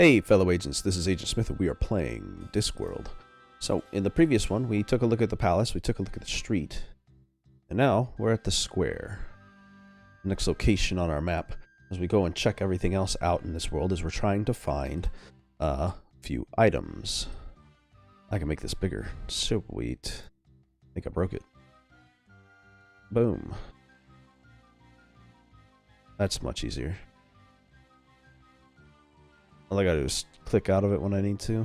Hey fellow agents, this is Agent Smith and we are playing Discworld. So, in the previous one, we took a look at the palace, we took a look at the street, and now we're at the square. Next location on our map, as we go and check everything else out in this world, is we're trying to find a few items. I can make this bigger. Sweet. I think I broke it. Boom. That's much easier. All I gotta do is click out of it when I need to.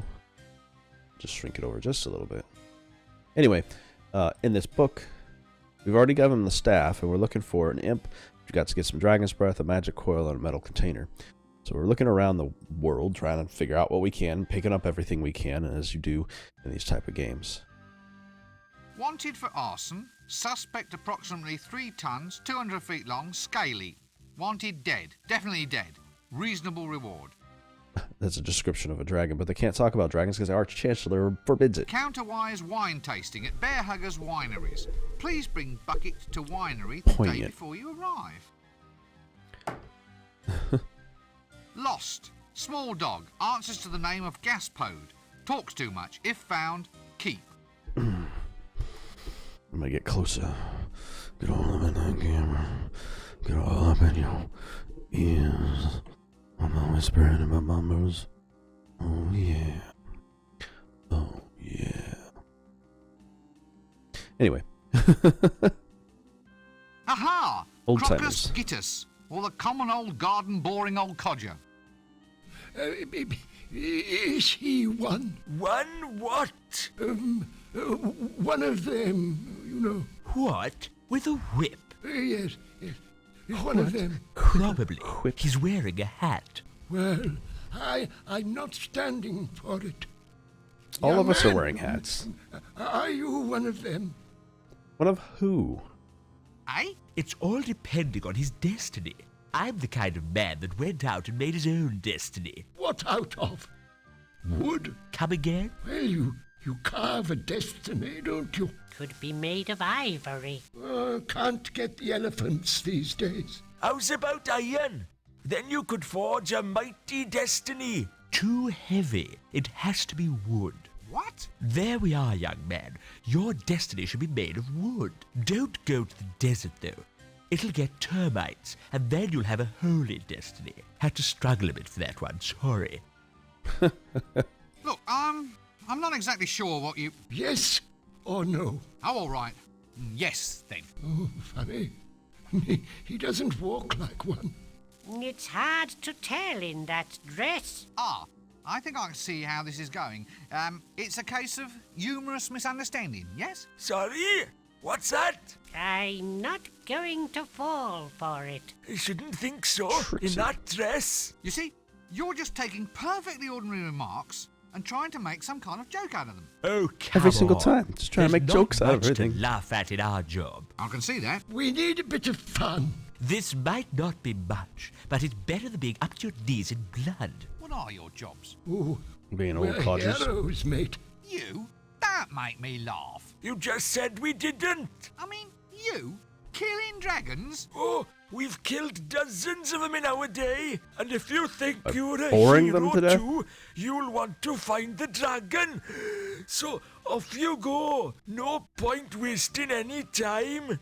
Just shrink it over just a little bit. Anyway, in this book, we've already given the staff, and we're looking for an imp. We've got to get some dragon's breath, a magic coil, and a metal container. So we're looking around the world, trying to figure out what we can, picking up everything we can, as you do in these type of games. Wanted for arson. Suspect approximately 3 tons, 200 feet long, scaly. Wanted dead. Definitely dead. Reasonable reward. That's a description of a dragon, but they can't talk about dragons because the Arch-Chancellor forbids it. Counterwise wine tasting at Behringer's wineries. Please bring bucket to winery the day before you arrive. Lost. Small dog. Answers to the name of Gaspode. Talks too much. If found, keep. I'm gonna get closer. Get all up in that camera. Get all up in your ears. I'm always whispering in my mumbles. Oh yeah. Oh yeah. Anyway. Aha! Old Crocus timers. Gittus, or the common old garden boring old codger. Is he one? One what? One of them, you know. What? With a whip? Yes. One of them. Probably. Whip. He's wearing a hat. Well, I'm not standing for it. All Young of us are man, wearing hats. Are you one of them? One of who? Eh? It's all depending on his destiny. I'm the kind of man that went out and made his own destiny. What out of? Wood? Come again? Well, you carve a destiny, don't you? Could be made of ivory. Can't get the elephants these days. How's about iron? Then you could forge a mighty destiny. Too heavy. It has to be wood. What? There we are, young man. Your destiny should be made of wood. Don't go to the desert, though. It'll get termites, and then you'll have a holy destiny. Had to struggle a bit for that one, sorry. Look, I'm not exactly sure what you... Yes or no? Oh, all right. Yes, then. Oh, funny. He doesn't walk like one. It's hard to tell in that dress. Ah, I think I can see how this is going. It's a case of humorous misunderstanding, yes? Sorry? What's that? I'm not going to fall for it. I shouldn't think so. Trixie. In that dress. You see, you're just taking perfectly ordinary remarks and trying to make some kind of joke out of them. Oh, come Every single on. time. Just trying to There's make not jokes out of much everything. to laugh at in our job. I can see that. We need a bit of fun. This might not be much, but it's better than being up to your knees in blood. What are your jobs? Oh, Being old we're codgers. heroes, mate. You? That make me laugh. You just said we didn't. I mean, you? Killing dragons? Oh, we've killed dozens of them in our day, and if you think you're a boring them hero to death? too, you'll want to find the dragon. So off you go. No point wasting any time.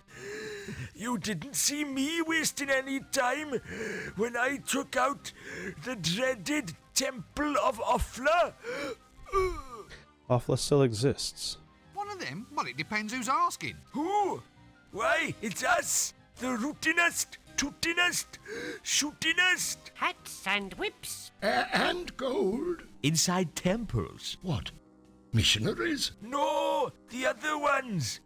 You didn't see me wasting any time when I took out the dreaded Temple of Offla. Offla still exists. One of them? Well, it depends who's asking. Who? Why, it's us, the rootinest, tootinest, shootinest. Hats and whips. And gold. Inside temples. What? Missionaries? No, the other ones.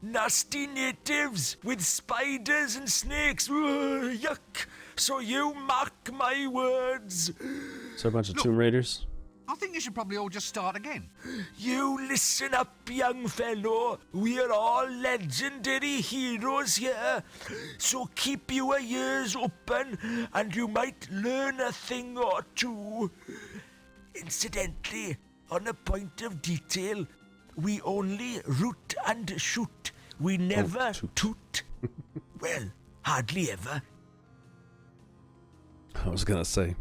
Nasty natives with spiders and snakes. Ugh, yuck. So you mark my words. Is there a bunch of Tomb Raiders? I think you should probably all just start again. You listen up, young fellow. We're all legendary heroes here. So keep your ears open and you might learn a thing or two. Incidentally, on a point of detail, we only root and shoot. We never toot. Well, hardly ever. I was gonna say,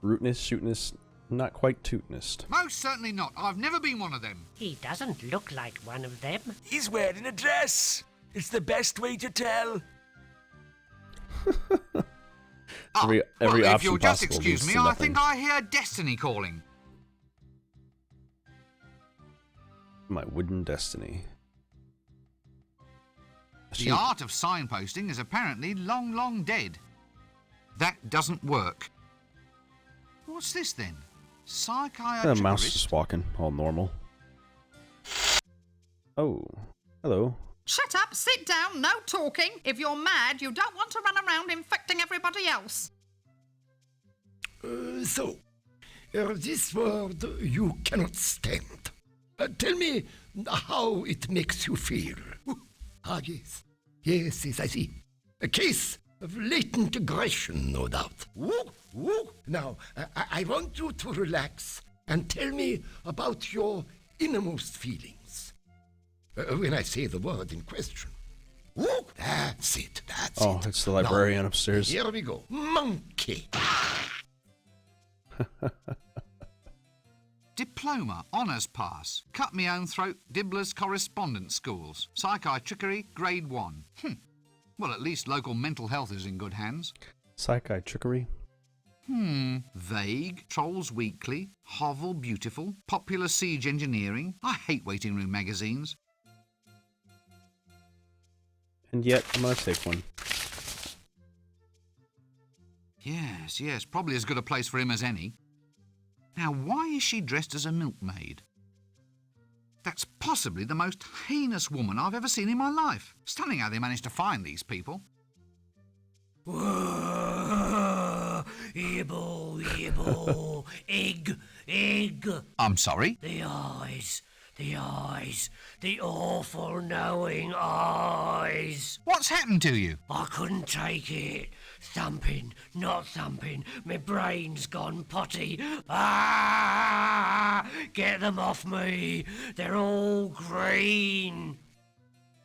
rootness, shootiness, Not quite Teutonist. Most certainly not. I've never been one of them. He doesn't look like one of them. He's wearing a dress. It's the best way to tell. Every well, if option you'll just possible excuse leads me, to I nothing. think I hear destiny calling. My wooden destiny. The art of signposting is apparently long, long dead. That doesn't work. What's this then? The mouse is just walking, all normal. Oh, hello. Shut up, sit down, no talking. If you're mad, you don't want to run around infecting everybody else. This word you cannot stand. Tell me how it makes you feel. Yes. Yes, I see. A case of latent aggression, no doubt. Now, I want you to relax and tell me about your innermost feelings. When I say the word in question. That's it, that's it. Oh, it's the librarian upstairs. Here we go. Monkey. Diploma, honours pass, cut me own throat, Dibbler's correspondence schools, psychi trickery, grade 1. Well, at least local mental health is in good hands. Psychi trickery. Vague, Trolls Weekly, Hovel Beautiful, Popular Siege Engineering. I hate waiting room magazines. And yet, I'm gonna take one. Yes, probably as good a place for him as any. Now, why is she dressed as a milkmaid? That's possibly the most heinous woman I've ever seen in my life. Stunning how they managed to find these people. Ibble, egg. I'm sorry? The eyes, the awful knowing eyes. What's happened to you? I couldn't take it. Thumping, not thumping. My brain's gone potty. Ah! Get them off me. They're all green.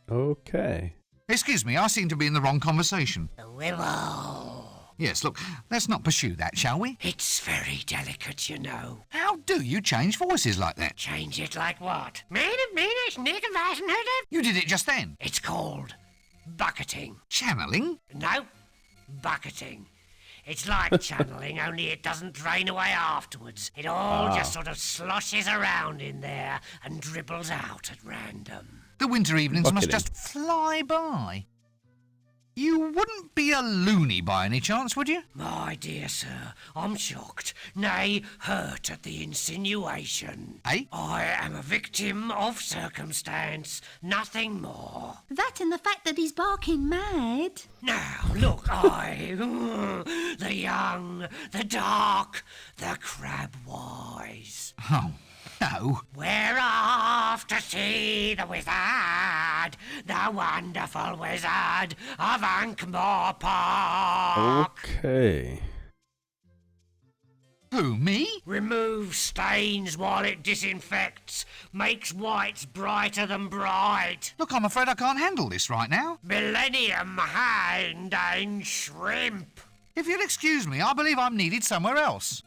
Okay. Excuse me, I seem to be in the wrong conversation. The willow. Yes, look, let's not pursue that, shall we? It's very delicate, you know. How do you change voices like that? Change it like what? You did it just then. It's called bucketing. Channeling? No, bucketing. It's like channeling, only it doesn't drain away afterwards. It all just sort of sloshes around in there and dribbles out at random. The winter evenings must Bucketing. just fly by. You wouldn't be a loony by any chance, would you? My dear sir, I'm shocked, nay, hurt at the insinuation. Eh? I am a victim of circumstance, nothing more. That and the fact that he's barking mad. Now, look, the young, the dark, the crab-wise. Oh, no. We're off to see the wizard, the wonderful wizard of Ankh-Morpork. Okay. Who, me? Removes stains while it disinfects, makes whites brighter than bright. Look, I'm afraid I can't handle this right now. Millennium hand and shrimp. If you'll excuse me, I believe I'm needed somewhere else.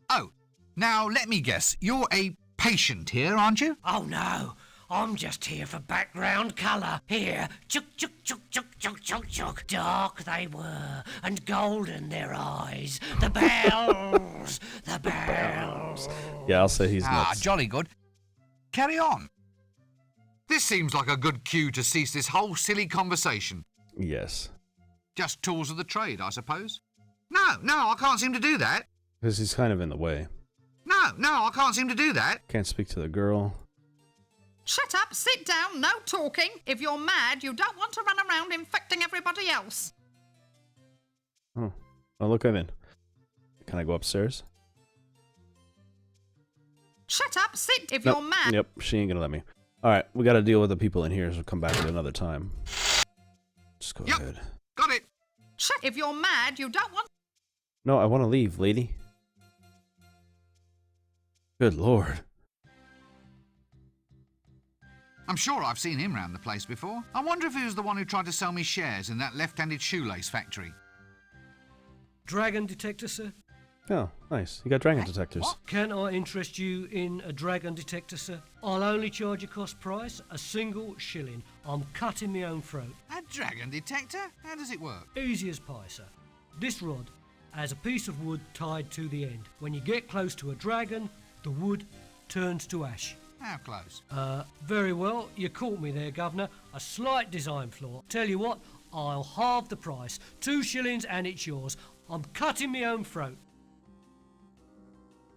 Oh, now let me guess. You're a patient here, aren't you? Oh no, I'm just here for background colour. Here, chuk chuk chuk chuk chuk chuk chuk. Dark they were, and golden their eyes. The bells, the bells. Yeah, I'll say he's Ah, nuts. jolly good. Carry on. This seems like a good cue to cease this whole silly conversation. Yes. Just tools of the trade, I suppose. No, I can't seem to do that. Because he's kind of in the way. No, I can't seem to do that. Can't speak to the girl. Shut up, sit down, no talking. If you're mad, you don't want to run around infecting everybody else. Oh, look, I'm in. Can I go upstairs? Shut up, sit. If Nope. you're mad. Yep, she ain't gonna let me. Alright, we gotta deal with the people in here, so we'll come back at another time. Just go Yep. ahead. Got it. Shut. If you're mad, you don't want. No, I want to leave, lady. Good lord. I'm sure I've seen him round the place before. I wonder if he was the one who tried to sell me shares in that left-handed shoelace factory. Dragon detector, sir? Oh, nice. You got dragon detectors. What? Can I interest you in a dragon detector, sir? I'll only charge a cost price, a single shilling. I'm cutting my own throat. A dragon detector? How does it work? Easy as pie, sir. This rod has a piece of wood tied to the end. When you get close to a dragon, the wood turns to ash. How close? Very well. You caught me there, Governor. A slight design flaw. Tell you what, I'll halve the price. 2 shillings and it's yours. I'm cutting my own throat.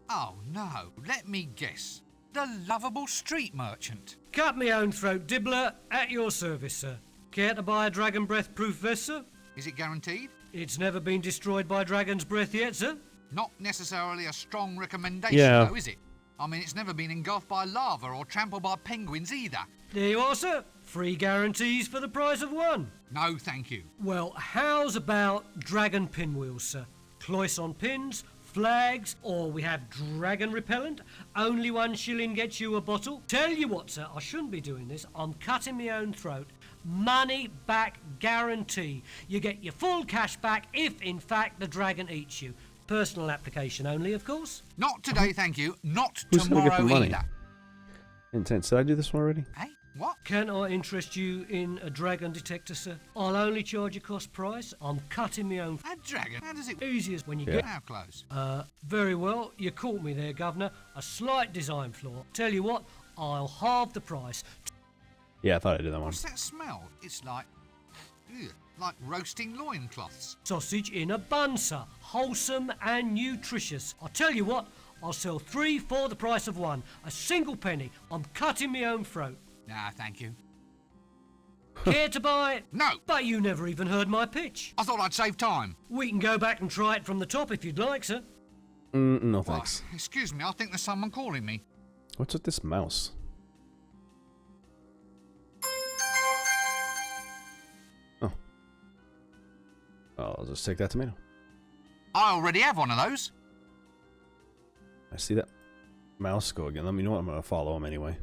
Oh, no. Let me guess. The lovable street merchant. Cut my own throat, Dibbler. At your service, sir. Care to buy a dragon breath proof vest, sir? Is it guaranteed? It's never been destroyed by dragon's breath yet, sir. Not necessarily a strong recommendation, Yeah. though, is it? I mean, it's never been engulfed by lava or trampled by penguins either. There you are, sir. 3 guarantees for the price of 1. No, thank you. Well, how's about dragon pinwheels, sir? Cloisson pins, flags, or we have dragon repellent. Only 1 shilling gets you a bottle. Tell you what, sir, I shouldn't be doing this. I'm cutting my own throat. Money back guarantee. You get your full cash back if, in fact, the dragon eats you. Personal application only, of course. Not today, thank you. Not Who's gonna get the tomorrow money? either. Intense. Did I do this one already? Hey, what? Can I interest you in a dragon detector, sir? I'll only charge a cost price. I'm cutting my own. A dragon? How does it... Easy as when you Yeah. get. How close? Very well. You caught me there, Governor. A slight design flaw. Tell you what, I'll halve the price. Yeah, I thought I did that one. What's that smell? It's like... Ugh, like roasting loincloths. Sausage in a bun, sir. Wholesome and nutritious. I'll tell you what, I'll sell 3 for the price of 1. A single penny. I'm cutting my own throat. Nah, thank you. Care to buy it? No! But you never even heard my pitch. I thought I'd save time. We can go back and try it from the top if you'd like, sir. No thanks. Well, excuse me, I think there's someone calling me. What's with this mouse? Oh. I'll just take that tomato. I already have one of those. I see that mouse go again. Let me know what I'm going to follow him anyway.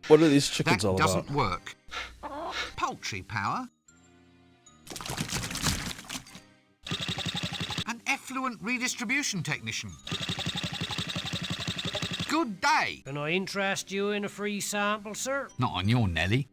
What are these chickens That all doesn't about? work. Poultry power. An effluent redistribution technician. Good day. Can I interest you in a free sample, sir? Not on your Nelly.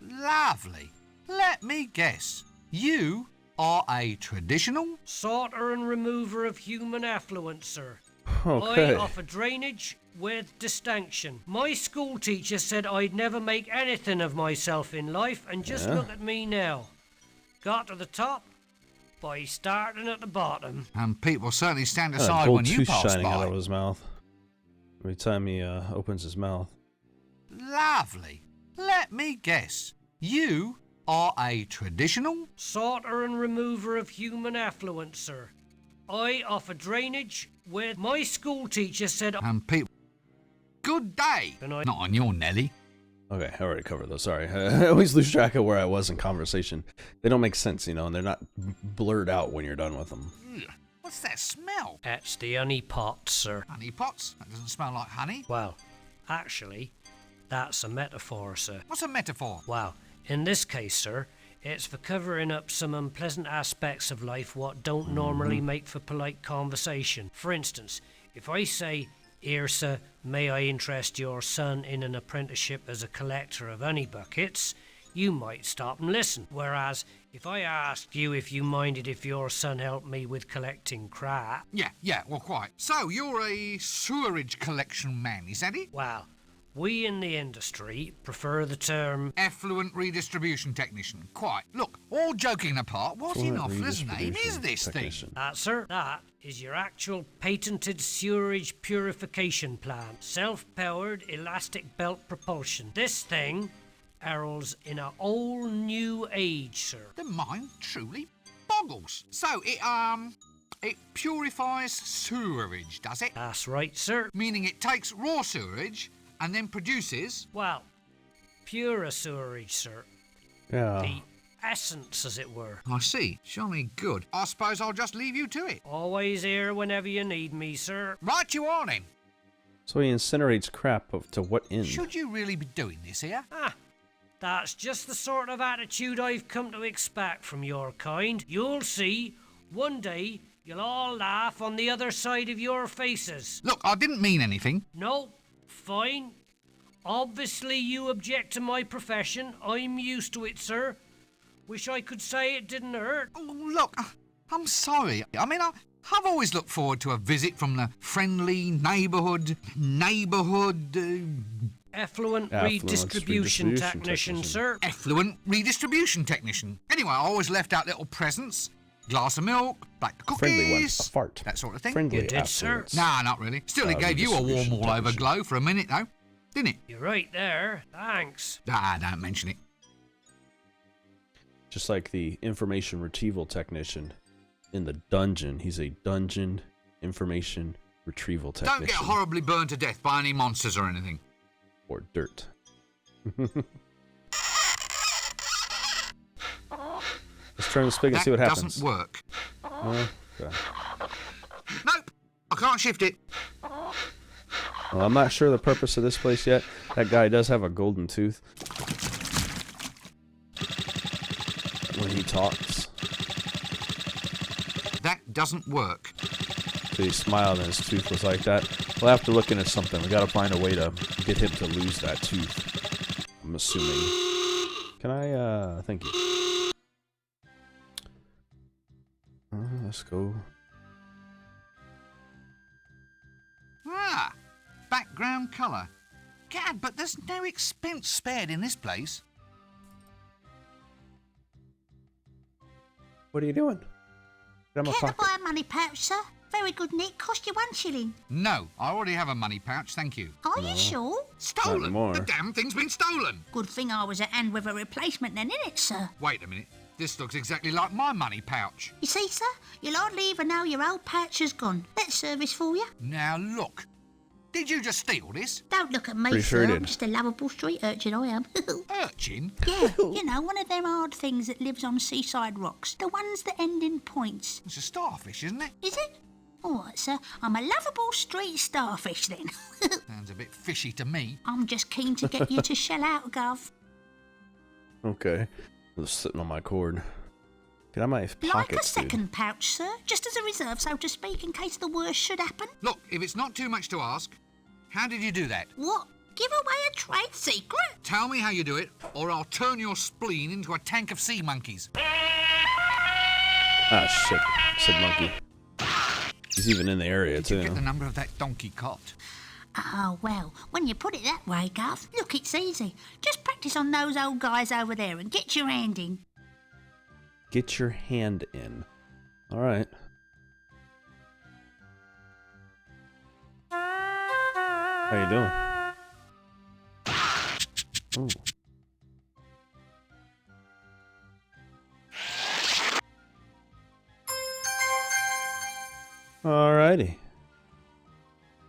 Lovely. Let me guess. You are a traditional? Sorter and remover of human affluent, sir. Okay. I offer drainage with distinction. My school teacher said I'd never make anything of myself in life, and just Yeah. look at me now. Got to the top by starting at the bottom. And people certainly stand Got aside a gold when you tooth pass shining out by. of his mouth. Every time he opens his mouth. Lovely. Let me guess. You are a traditional? Sorter and remover of human affluent, sir. I offer drainage with my school teacher said And people... Good day. Can I- Not on your Nelly. Okay, I already covered those. Sorry. I always lose track of where I was in conversation. They don't make sense, you know, and they're not blurred out when you're done with them. Ugh, what's that smell? That's the honey pot, sir. Honey pots? That doesn't smell like honey. Well, actually, that's a metaphor, sir. What's a metaphor? Well, in this case, sir, it's for covering up some unpleasant aspects of life what don't normally make for polite conversation. For instance, if I say, "Here, sir, may I interest your son in an apprenticeship as a collector of honey buckets?" you might stop and listen. Whereas, if I asked you if you minded if your son helped me with collecting crap, Yeah, well, quite. So, you're a sewerage collection man, is that it? well, we in the industry prefer the term Effluent redistribution technician. Quite. Look, all joking apart, what in Fluent Offler's name redistribution is this technician. thing? that, sir. That is your actual patented sewerage purification plant. Self-powered elastic belt propulsion. This thing heralds in a whole new age, sir. The mind truly boggles. So, it purifies sewerage, does it? That's right, sir. Meaning it takes raw sewerage and then produces... Well, pure sewerage, sir. Yeah. The essence, as it were. I see. Jolly good. I suppose I'll just leave you to it. Always here whenever you need me, sir. Right you are then. So he incinerates crap to what end? Should you really be doing this here? That's just the sort of attitude I've come to expect from your kind. You'll see, one day you'll all laugh on the other side of your faces. Look, I didn't mean anything. No, fine. Obviously you object to my profession. I'm used to it, sir. Wish I could say it didn't hurt. Oh, look, I'm sorry. I mean, I've always looked forward to a visit from the friendly neighbourhood... Effluent redistribution technician, sir. Effluent redistribution technician. Anyway, I always left out little presents. Glass of milk, black cookies... Friendly one, a fart. That sort of thing. Friendly You did, sir. affluence. Nah, not really. Still, it gave you a warm all-over glow for a minute, though. Didn't it? You're right there. Thanks. Ah, don't mention it. Just like the information retrieval technician in the dungeon. He's a dungeon information retrieval technician. Don't get horribly burned to death by any monsters or anything. Or dirt. Let's turn the spigot and see what happens. That doesn't work. Oh, okay. Nope, I can't shift it. Well, I'm not sure the purpose of this place yet. That guy does have a golden tooth. When he talks. That doesn't work. So he smiled and his tooth was like that. We'll have to look into something. We gotta find a way to get him to lose that tooth. I'm assuming. Can I, thank you. Let's go. Ah, background colour. Gad, but there's no expense spared in this place. What are you doing? Get out of my Care to pocket. buy a money pouch, sir? Very good, Nick. Cost you 1 shilling. No, I already have a money pouch, thank you. Are you sure? Stolen? anymore. The damn thing's been stolen. Good thing I was at hand with a replacement then, innit, sir? Wait a minute. This looks exactly like my money pouch. You see, sir? You'll hardly even know your old pouch has gone. Better service for you. Now look. Did you just steal this? Don't look at me, Pretty sure sir. he I'm did. just a lovable street urchin, I am. Urchin? Yeah, you know, one of them hard things that lives on seaside rocks. The ones that end in points. It's a starfish, isn't it? Is it? All right, sir. I'm a lovable street starfish, then. Sounds a bit fishy to me. I'm just keen to get you to shell out, Gov. Okay. It was sitting on my cord. Get out of my Like pockets, a second pouch, sir. Just as a reserve, so to speak, in case the worst should happen. Look, if it's not too much to ask, how did you do that? What? Give away a trade secret? Tell me how you do it, or I'll turn your spleen into a tank of sea monkeys. Ah, shit. Said monkey. He's even in the area, Did you too. get the number of that donkey cot? Oh, well, when you put it that way, Gov, look, it's easy. Just practice on those old guys over there and get your hand in. Get your hand in. All right. How you doing? Ooh. Alrighty.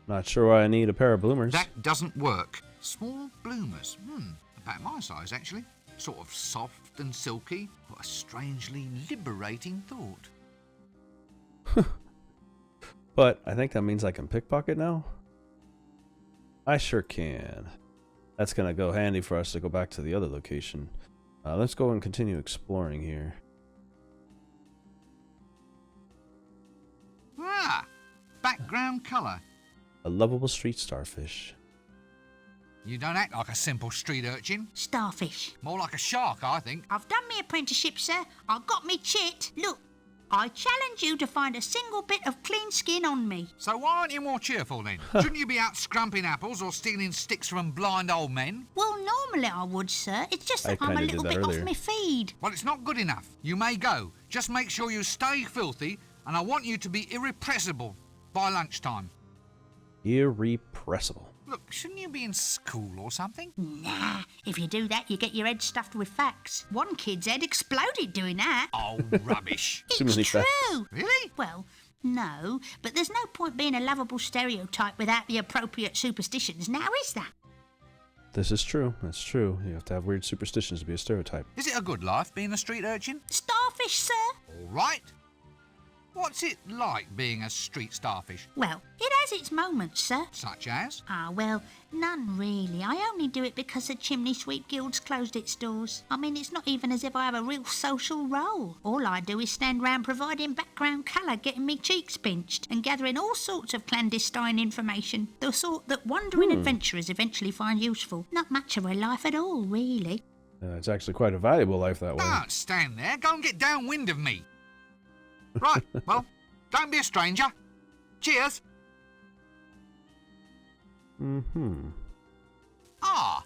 Not sure why I need a pair of bloomers. That doesn't work. Small bloomers. About my size, actually. Sort of soft and silky. What a strangely liberating thought. But I think that means I can pickpocket now. I sure can. That's gonna go handy for us to go back to the other location. Let's go and continue exploring here. Ah, background colour. A lovable street starfish. You don't act like a simple street urchin. Starfish. More like a shark, I think. I've done me apprenticeship, sir. I got me chit. Look, I challenge you to find a single bit of clean skin on me. So why aren't you more cheerful then? Shouldn't you be out scrumping apples or stealing sticks from blind old men? Well, normally I would, sir. It's just that I I'm a kinda did little that bit earlier. off my feed. Well, it's not good enough. You may go. Just make sure you stay filthy, and I want you to be irrepressible by lunchtime. Irrepressible. Look, shouldn't you be in school or something? Nah, if you do that, you get your head stuffed with facts. One kid's head exploded doing that. Oh, rubbish. Too many It's facts. true. Really? Well, no, but there's no point being a lovable stereotype without the appropriate superstitions, now is there? This is true. That's true. You have to have weird superstitions to be a stereotype. Is it a good life being a street urchin? Starfish, sir? All right. What's it like being a street starfish? Well, it has its moments, sir. Such as? Ah, well, none really. I only do it because the Chimney Sweep Guild's closed its doors. I mean, it's not even as if I have a real social role. All I do is stand round providing background colour, getting me cheeks pinched, and gathering all sorts of clandestine information. The sort that wandering adventurers eventually find useful. Not much of a life at all, really. It's actually quite a valuable life that way. Don't stand there. Go and get downwind of me. Right, well, don't be a stranger. Cheers. Ah,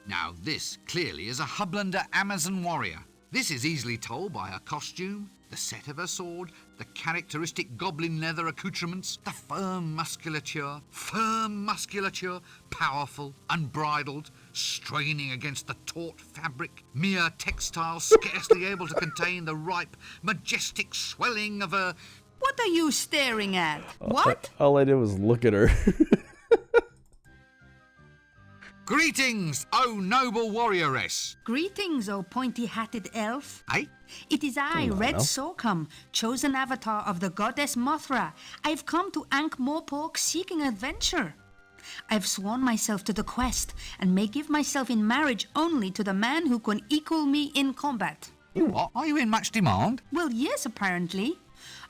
now this clearly is a Hublander Amazon warrior. This is easily told by her costume, the set of her sword, the characteristic goblin leather accoutrements, the firm musculature, powerful, unbridled, straining against the taut fabric, mere textile scarcely able to contain the ripe, majestic swelling of her... What are you staring at? What? All I did was look at her. Greetings, O noble warrioress. Greetings, O pointy-hatted elf. Eh? It is I, Hello, Red elf. Sorcum, chosen avatar of the goddess Mothra. I've come to Ankh-Morpork seeking adventure. I've sworn myself to the quest, and may give myself in marriage only to the man who can equal me in combat. You what? Are you in much demand? Well, yes, apparently.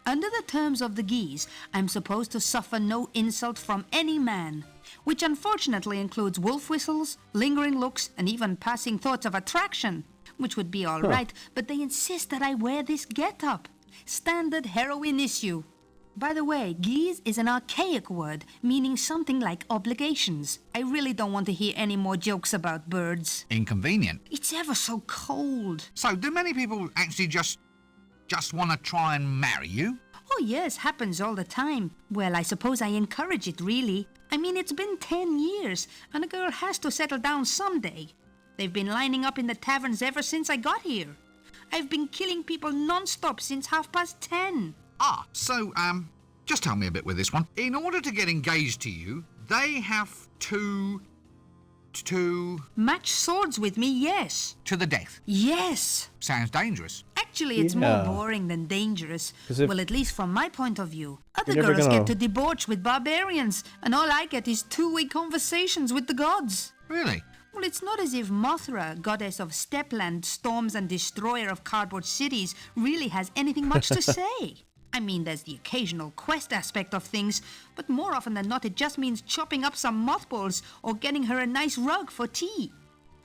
Under the terms of the Geese, I'm supposed to suffer no insult from any man, which unfortunately includes wolf whistles, lingering looks, and even passing thoughts of attraction, which would be all right, but they insist that I wear this get-up. Standard heroine issue. By the way, geese is an archaic word, meaning something like obligations. I really don't want to hear any more jokes about birds. Inconvenient. It's ever so cold. So, do many people actually just want to try and marry you? Oh yes, happens all the time. Well, I suppose I encourage it, really. I mean, it's been 10 years, and a girl has to settle down someday. They've been lining up in the taverns ever since I got here. I've been killing people non-stop since 10:30. Ah, so, just help me a bit with this one. In order to get engaged to you, they have to Match swords with me, yes. to the death. Yes. Sounds dangerous. Actually, it's Yeah. more boring than dangerous. 'Cause if- Well, at least from my point of view. Other You're never girls gonna- get to debauch with barbarians, and all I get is two-way conversations with the gods. Really? Well, it's not as if Mothra, goddess of stepland, storms, and destroyer of cardboard cities, really has anything much to say. I mean, there's the occasional quest aspect of things, but more often than not, it just means chopping up some mothballs or getting her a nice rug for tea.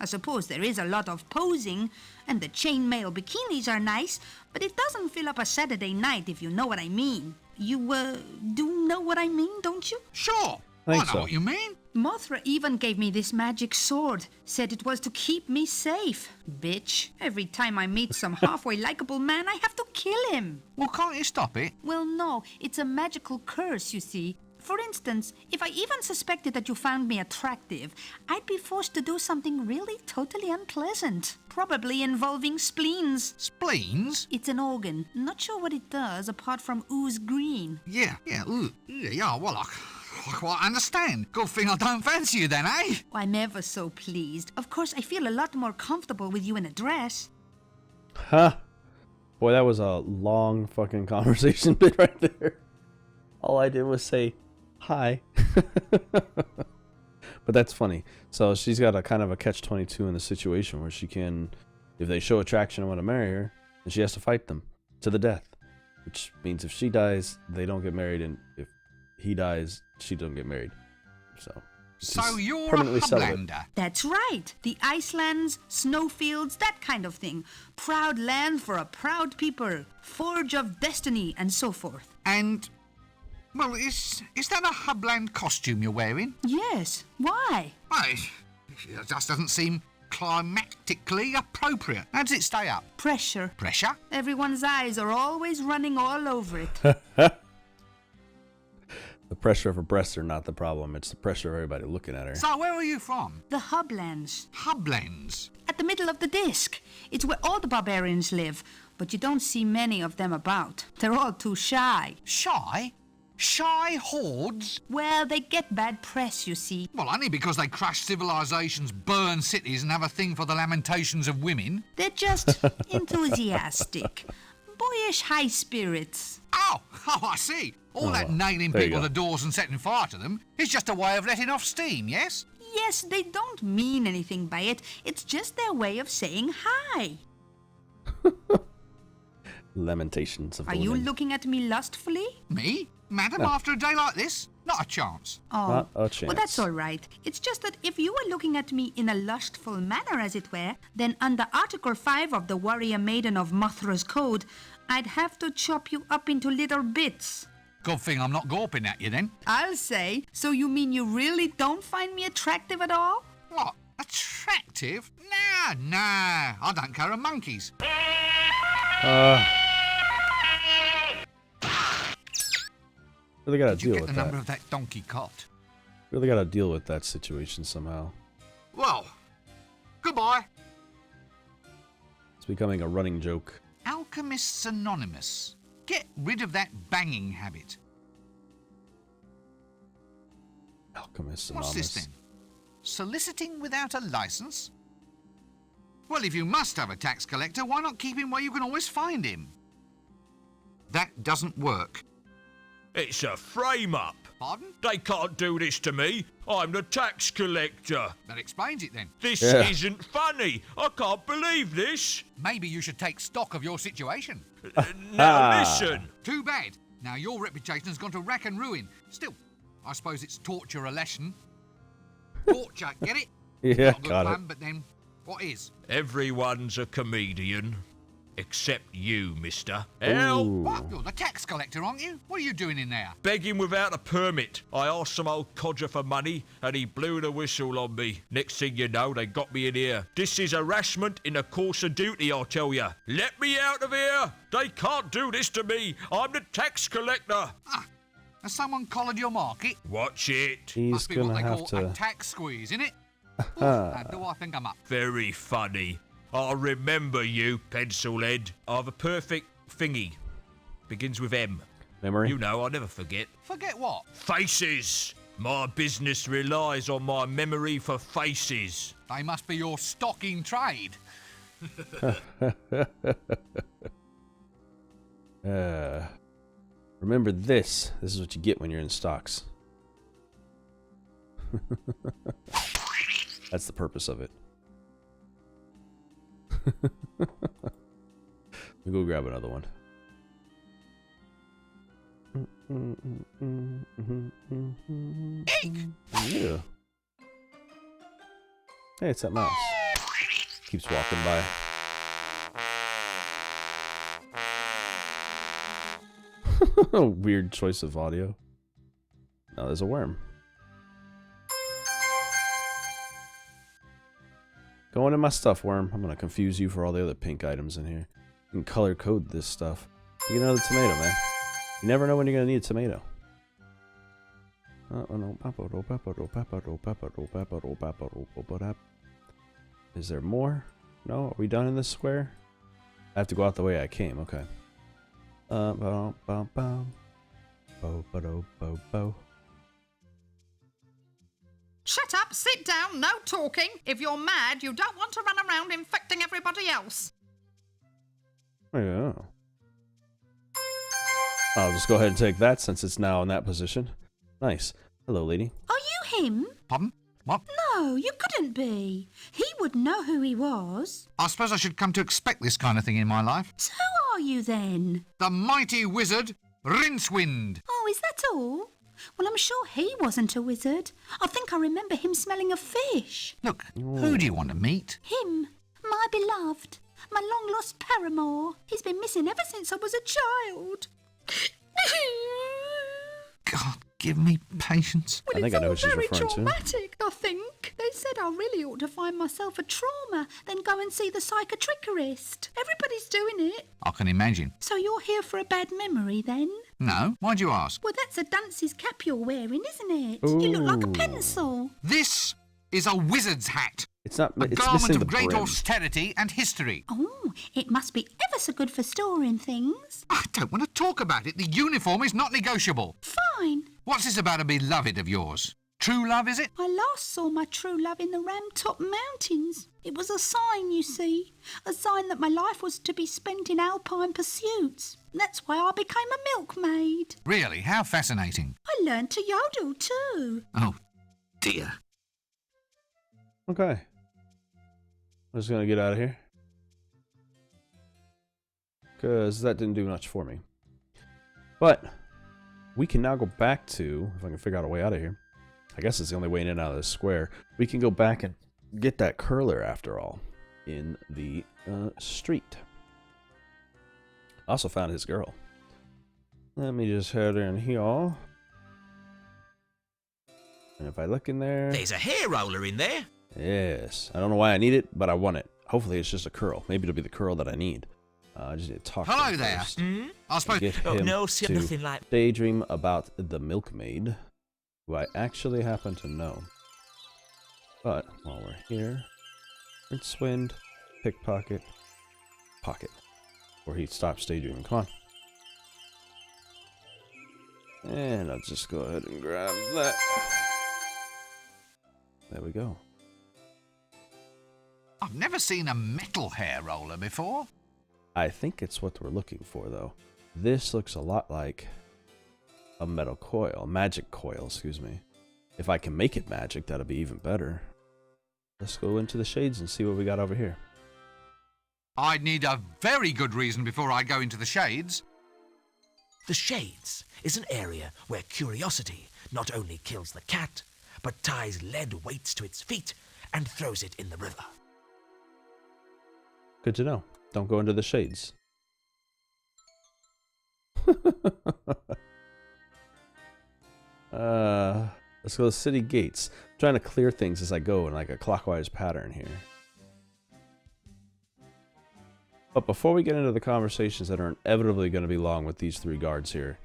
I suppose there is a lot of posing, and the chainmail bikinis are nice, but it doesn't fill up a Saturday night, if you know what I mean. You, do know what I mean, don't you? Sure. I think know so. what you mean. Mothra even gave me this magic sword, said it was to keep me safe. Bitch, every time I meet some halfway likable man, I have to kill him. Well, can't you stop it? Well, no, it's a magical curse, you see. For instance, if I even suspected that you found me attractive, I'd be forced to do something really totally unpleasant, probably involving spleens. Spleens? It's an organ, not sure what it does apart from ooze green. Yeah, well, I quite understand. Good thing I don't fancy you then, eh? I'm ever so pleased. Of course, I feel a lot more comfortable with you in a dress. Huh. Boy, that was a long fucking conversation bit right there. All I did was say, hi. But that's funny. So she's got a kind of a catch-22 in the situation where she can, if they show attraction and want to marry her, then she has to fight them to the death. Which means if she dies, they don't get married, and if he dies, she don't get married. So she's you're a permanently celibate. Hublander. That's right. The Icelands, snowfields, that kind of thing. Proud land for a proud people. Forge of destiny, and so forth. And, well, is that a Hubland costume you're wearing? Yes. Why? Well, it just doesn't seem climactically appropriate. How does it stay up? Pressure. Pressure? Everyone's eyes are always running all over it. The pressure of her breasts are not the problem. It's the pressure of everybody looking at her. So where are you from? The Hublands. Hublands? At the middle of the disc. It's where all the barbarians live, but you don't see many of them about. They're all too shy. Shy? Shy hordes? Well, they get bad press, you see. Well, only because they crash civilizations, burn cities, and have a thing for the lamentations of women. They're just enthusiastic. Boy Starfish high spirits. Oh, I see. All that nailing there you people go. to doors and setting fire to them is just a way of letting off steam, yes? Yes, they don't mean anything by it. It's just their way of saying hi. Lamentations of the Are you women. looking at me lustfully? Me? Madam, after a day like this? Not a chance. Oh, Not a chance. well, that's all right. It's just that if you were looking at me in a lustful manner, as it were, then under Article 5 of the Warrior Maiden of Mothra's Code, I'd have to chop you up into little bits. Good thing I'm not gawping at you then. I'll say. So you mean you really don't find me attractive at all? What? Attractive? Nah. I don't care a monkey's. Really gotta Did you deal get with the number that. of that donkey cot? Really gotta deal with that situation somehow. Well, goodbye. It's becoming a running joke. Alchemists Anonymous. Get rid of that banging habit. Alchemist What's Anonymous. this then? Soliciting without a license? Well, if you must have a tax collector, why not keep him where you can always find him? That doesn't work. It's a frame-up. Pardon? They can't do this to me. I'm the tax collector. That explains it then. This Yeah. isn't funny. I can't believe this. Maybe you should take stock of your situation. Now listen. Too bad. Now your reputation has gone to rack and ruin. Still, I suppose it's torture a lesson. Torture, get it? Yeah, Not a good got it. plan, but then, what is? Everyone's a comedian. Except you, mister. Help! Ooh. What? You're the tax collector, aren't you? What are you doing in there? Begging without a permit. I asked some old codger for money and he blew the whistle on me. Next thing you know, they got me in here. This is harassment in the course of duty, I'll tell you. Let me out of here! They can't do this to me. I'm the tax collector. Has someone collared your market? Watch it. He's Must be what gonna they have call to. a tax squeeze, innit? Now, do I think I'm up? Very funny. I'll remember you, pencil head. I've a perfect thingy. Begins with M. Memory. You know, I'll never forget. Forget what? Faces. My business relies on my memory for faces. They must be your stock in trade. Remember this. This is what you get when you're in stocks. That's the purpose of it. We go grab another one. Yeah. Hey, it's that mouse. Keeps walking by. Weird choice of audio. Now there's a worm. Go into my stuff, worm. I'm gonna confuse you for all the other pink items in here. You can color code this stuff. You get another tomato, man. You never know when you're gonna need a tomato. Is there more? No? Are we done in this square? I have to go out the way I came. Okay. Shut up, sit down, no talking. If you're mad, you don't want to run around infecting everybody else. Yeah. I'll just go ahead and take that since it's now in that position. Nice. Hello, lady. Are you him? Pardon? What? No, you couldn't be. He would know who he was. I suppose I should come to expect this kind of thing in my life. So who are you then? The mighty wizard, Rincewind. Oh, is that all? Well, I'm sure he wasn't a wizard. I think I remember him smelling of fish. Look, who do you want to meet? Him, my beloved, my long-lost paramour. He's been missing ever since I was a child. God, give me patience. Well, I think it's I know all what she's very referring to. traumatic, I think. They said I really ought to find myself a trauma, then go and see the psychiatrist. Everybody's doing it. I can imagine. So you're here for a bad memory, then? No? Why'd you ask? Well, that's a dunce's cap you're wearing, isn't it? You look like a Ooh. pencil. This is a wizard's hat. It's not. A It's garment missing of the great brim. austerity and history. Oh, it must be ever so good for storing things. I don't want to talk about it. The uniform is not negotiable. Fine. What's this about a beloved of yours? True love, is it? I last saw my true love in the Ramtop Mountains. It was a sign, you see. A sign that my life was to be spent in alpine pursuits. That's why I became a milkmaid. Really? How fascinating. I learned to yodel too. Oh, dear. Okay. I'm just going to get out of here. Because that didn't do much for me. But we can now go back to, if I can figure out a way out of here. I guess it's the only way in and out of this square. We can go back and get that curler after all in the street. I also found his girl. Let me just head in here. And if I look in there... There's a hair roller in there. Yes. I don't know why I need it, but I want it. Hopefully it's just a curl. Maybe it'll be the curl that I need. I just need to talk to Hello him there. first. I suppose... Get Oh, him no, to nothing like... daydream about the milkmaid, who I actually happen to know. But while we're here, Rincewind, pickpocket, pocket, where he stops daydreaming. Come on. And I'll just go ahead and grab that. There we go. I've never seen a metal hair roller before. I think it's what we're looking for, though. This looks a lot like a metal coil, magic coil, excuse me. If I can make it magic, that'll be even better. Let's go into the shades and see what we got over here. I'd need a very good reason before I go into the shades. The Shades is an area where curiosity not only kills the cat, but ties lead weights to its feet and throws it in the river. Good to know. Don't go into the shades. Let's go to city gates. I'm trying to clear things as I go in like a clockwise pattern here. But before we get into the conversations that are inevitably going to be long with these three guards here,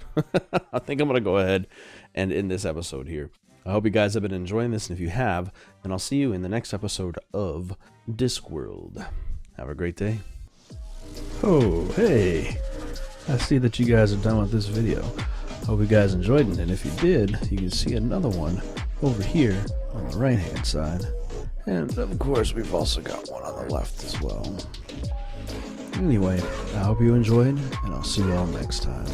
I think I'm going to go ahead and end this episode here. I hope you guys have been enjoying this, and if you have, then I'll see you in the next episode of Discworld. Have a great day. Oh, hey. I see that you guys are done with this video. Hope you guys enjoyed it, and if you did, you can see another one over here on the right hand side. And of course, we've also got one on the left as well. Anyway, I hope you enjoyed, and I'll see you all next time.